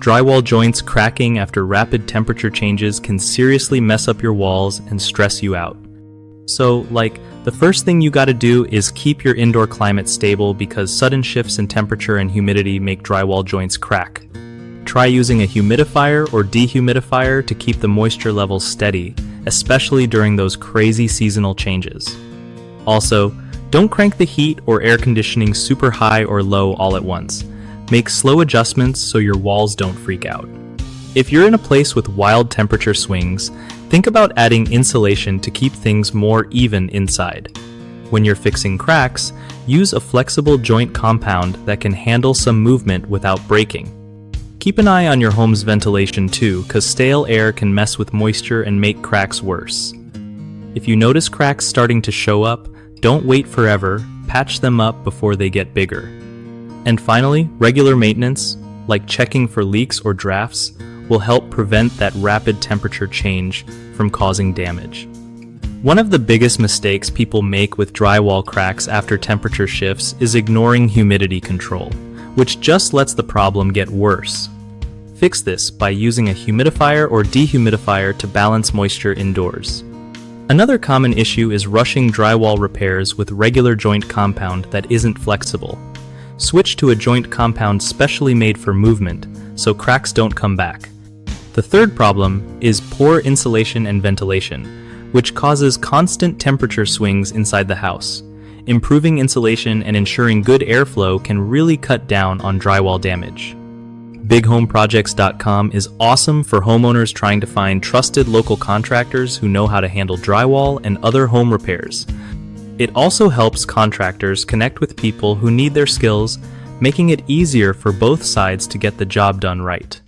Drywall joints cracking after rapid temperature changes can seriously mess up your walls and stress you out. So, the first thing you gotta do is keep your indoor climate stable because sudden shifts in temperature and humidity make drywall joints crack. Try using a humidifier or dehumidifier to keep the moisture levels steady, especially during those crazy seasonal changes. Also, don't crank the heat or air conditioning super high or low all at once. Make slow adjustments so your walls don't freak out. If you're in a place with wild temperature swings, think about adding insulation to keep things more even inside. When you're fixing cracks, use a flexible joint compound that can handle some movement without breaking. Keep an eye on your home's ventilation too, because stale air can mess with moisture and make cracks worse. If you notice cracks starting to show up, don't wait forever, patch them up before they get bigger. And finally, regular maintenance, like checking for leaks or drafts, will help prevent that rapid temperature change from causing damage. One of the biggest mistakes people make with drywall cracks after temperature shifts is ignoring humidity control, which just lets the problem get worse. Fix this by using a humidifier or dehumidifier to balance moisture indoors. Another common issue is rushing drywall repairs with regular joint compound that isn't flexible. Switch to a joint compound specially made for movement, so cracks don't come back. The third problem is poor insulation and ventilation, which causes constant temperature swings inside the house. Improving insulation and ensuring good airflow can really cut down on drywall damage. BigHomeProjects.com is awesome for homeowners trying to find trusted local contractors who know how to handle drywall and other home repairs. It also helps contractors connect with people who need their skills, making it easier for both sides to get the job done right.